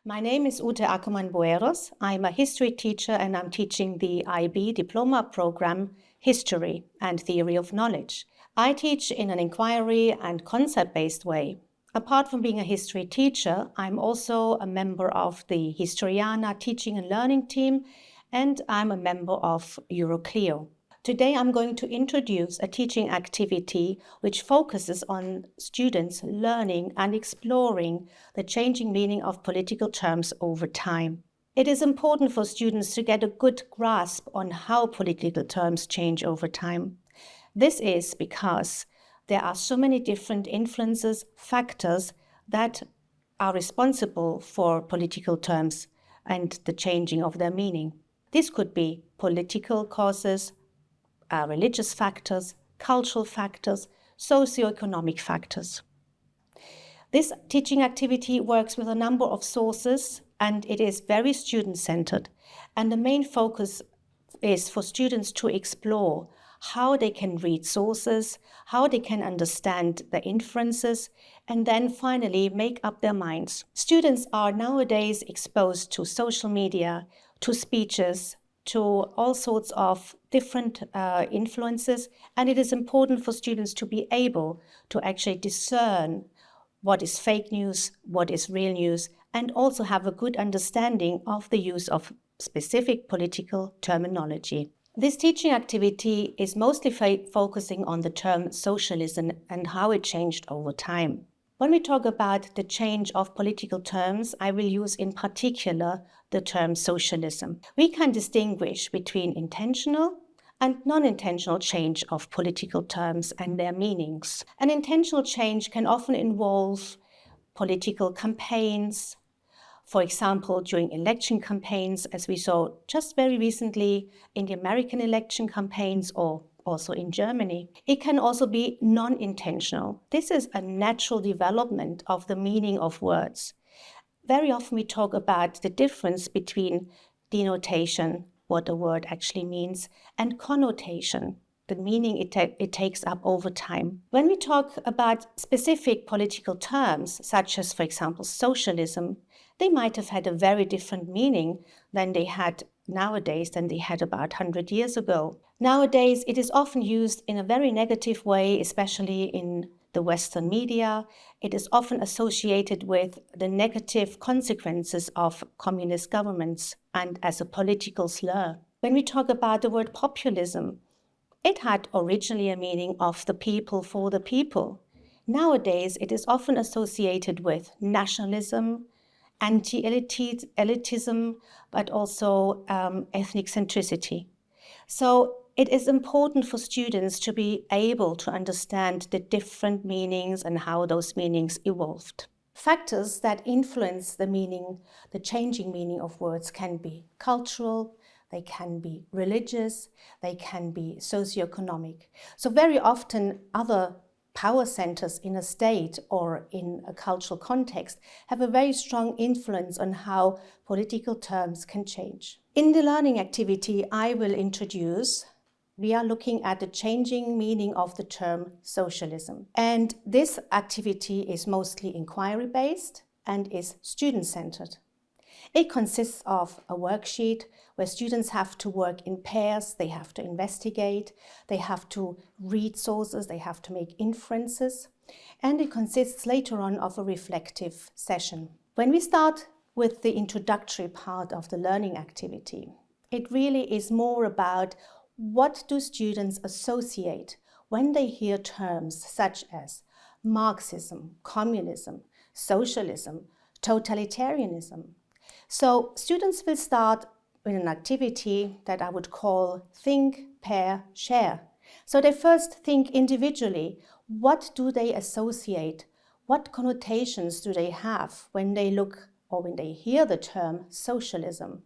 My name is Ute Ackermann Boeros. I'm a history teacher and I'm teaching the IB diploma program, History and Theory of Knowledge. I teach in an inquiry and concept-based way. Apart from being a history teacher, I'm also a member of the Historiana teaching and learning team, and I'm a member of EuroClio. Today I'm going to introduce a teaching activity which focuses on students learning and exploring the changing meaning of political terms over time. It is important for students to get a good grasp on how political terms change over time. This is because there are so many different influences, factors that are responsible for political terms and the changing of their meaning. This could be political causes, religious factors, cultural factors, socioeconomic factors. This teaching activity works with a number of sources and it is very student-centered. And the main focus is for students to explore how they can read sources, how they can understand the inferences, and then finally make up their minds. Students are nowadays exposed to social media, to speeches, to all sorts of different influences, and it is important for students to be able to actually discern what is fake news, what is real news, and also have a good understanding of the use of specific political terminology. This teaching activity is mostly focusing on the term socialism and how it changed over time. When we talk about the change of political terms, I will use in particular the term socialism. We can distinguish between intentional and non-intentional change of political terms and their meanings. An intentional change can often involve political campaigns, for example, during election campaigns, as we saw just very recently in the American election campaigns or also in Germany. It can also be non-intentional. This is a natural development of the meaning of words. Very often we talk about the difference between denotation, what a word actually means, and connotation, the meaning it takes up over time. When we talk about specific political terms, such as, for example, socialism, they might have had a very different meaning than they had nowadays than they had about 100 years ago. Nowadays, it is often used in a very negative way, especially in the Western media. It is often associated with the negative consequences of communist governments and as a political slur. When we talk about the word populism, it had originally a meaning of the people for the people. Nowadays, it is often associated with nationalism, anti-elitism, but also ethnic centricity. So it is important for students to be able to understand the different meanings and how those meanings evolved. Factors that influence the meaning, the changing meaning of words can be cultural, they can be religious, they can be socioeconomic. So very often other power centers in a state or in a cultural context have a very strong influence on how political terms can change. In the learning activity I will introduce, we are looking at the changing meaning of the term socialism. And this activity is mostly inquiry-based and is student-centered. It consists of a worksheet where students have to work in pairs, they have to investigate, they have to read sources, they have to make inferences, and it consists later on of a reflective session. When we start with the introductory part of the learning activity, it really is more about what do students associate when they hear terms such as Marxism, communism, socialism, totalitarianism. So students will start with an activity that I would call think, pair, share. So they first think individually, what do they associate? What connotations do they have when they look or when they hear the term socialism?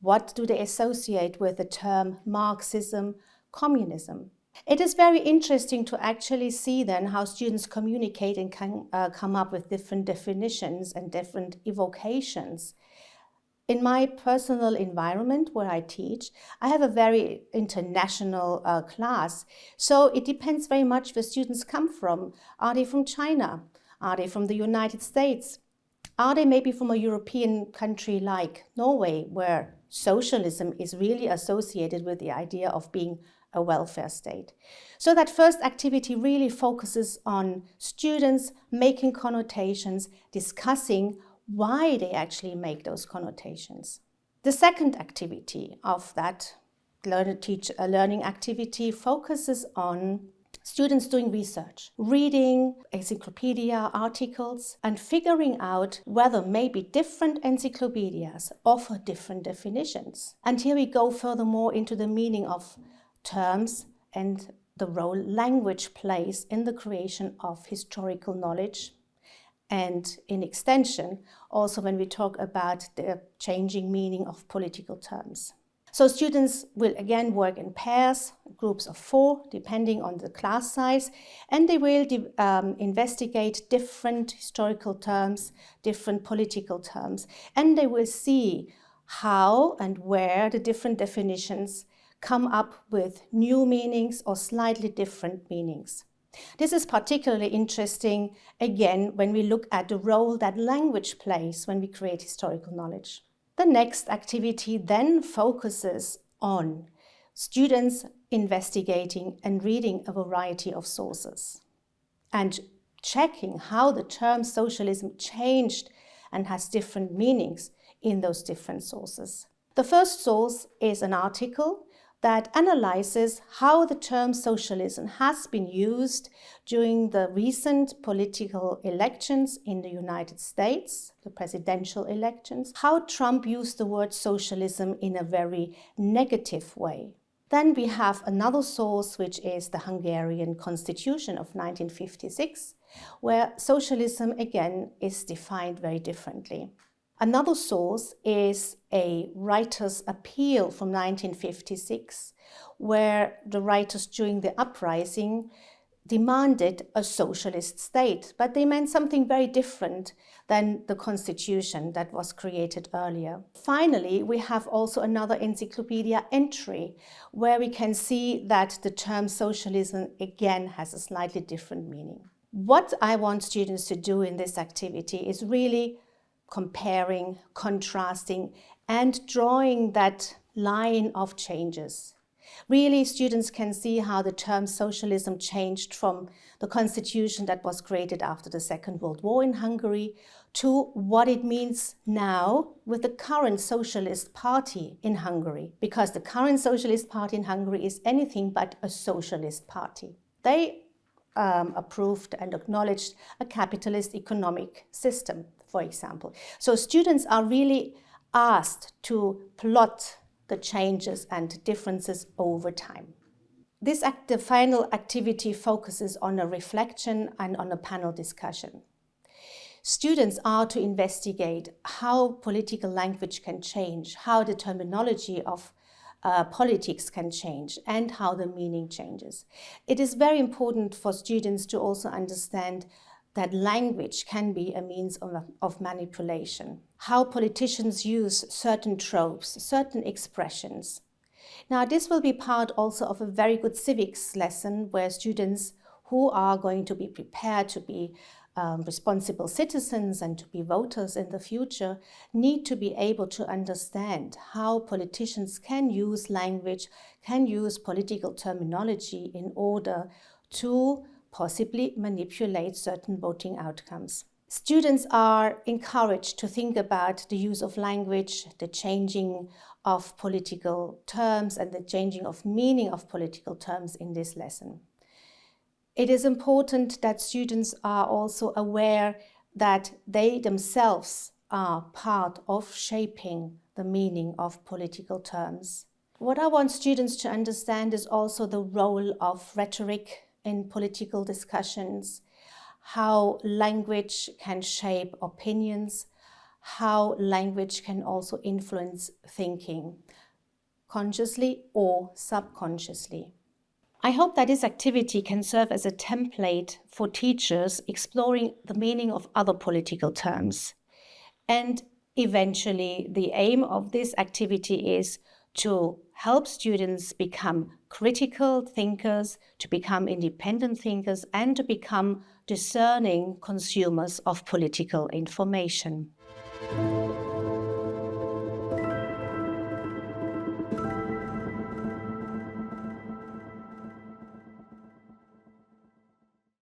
What do they associate with the term Marxism, communism? It is very interesting to actually see then how students communicate and can come up with different definitions and different evocations. In my personal environment where I teach, I have a very international class. So it depends very much where students come from. Are they from China? Are they from the United States? Are they maybe from a European country like Norway, where socialism is really associated with the idea of being a welfare state? So that first activity really focuses on students making connotations, discussing why they actually make those connotations. The second activity of that learning activity focuses on students doing research, reading encyclopedia articles and figuring out whether maybe different encyclopedias offer different definitions. And here we go furthermore into the meaning of terms and the role language plays in the creation of historical knowledge. And in extension, also when we talk about the changing meaning of political terms. So students will again work in pairs, groups of 4, depending on the class size, and they will investigate different historical terms, different political terms, and they will see how and where the different definitions come up with new meanings or slightly different meanings. This is particularly interesting, again, when we look at the role that language plays when we create historical knowledge. The next activity then focuses on students investigating and reading a variety of sources and checking how the term socialism changed and has different meanings in those different sources. The first source is an article that analyzes how the term socialism has been used during the recent political elections in the United States, the presidential elections, how Trump used the word socialism in a very negative way. Then we have another source, which is the Hungarian Constitution of 1956, where socialism again is defined very differently. Another source is a writer's appeal from 1956, where the writers during the uprising demanded a socialist state, but they meant something very different than the constitution that was created earlier. Finally, we have also another encyclopedia entry where we can see that the term socialism again has a slightly different meaning. What I want students to do in this activity is really comparing, contrasting, and drawing that line of changes. Really, students can see how the term socialism changed from the constitution that was created after the Second World War in Hungary to what it means now with the current Socialist Party in Hungary, because the current Socialist Party in Hungary is anything but a socialist party. They approved and acknowledged a capitalist economic system, for example. So students are really asked to plot the changes and differences over time. The final activity focuses on a reflection and on a panel discussion. Students are to investigate how political language can change, how the terminology of politics can change, and how the meaning changes. It is very important for students to also understand that language can be a means of manipulation, how politicians use certain tropes, certain expressions. Now, this will be part also of a very good civics lesson where students who are going to be prepared to be responsible citizens and to be voters in the future need to be able to understand how politicians can use language, can use political terminology in order to possibly manipulate certain voting outcomes. Students are encouraged to think about the use of language, the changing of political terms, and the changing of meaning of political terms in this lesson. It is important that students are also aware that they themselves are part of shaping the meaning of political terms. What I want students to understand is also the role of rhetoric in political discussions, how language can shape opinions, how language can also influence thinking, consciously or subconsciously. I hope that this activity can serve as a template for teachers exploring the meaning of other political terms. And eventually, the aim of this activity is to help students become critical thinkers, to become independent thinkers, and to become discerning consumers of political information.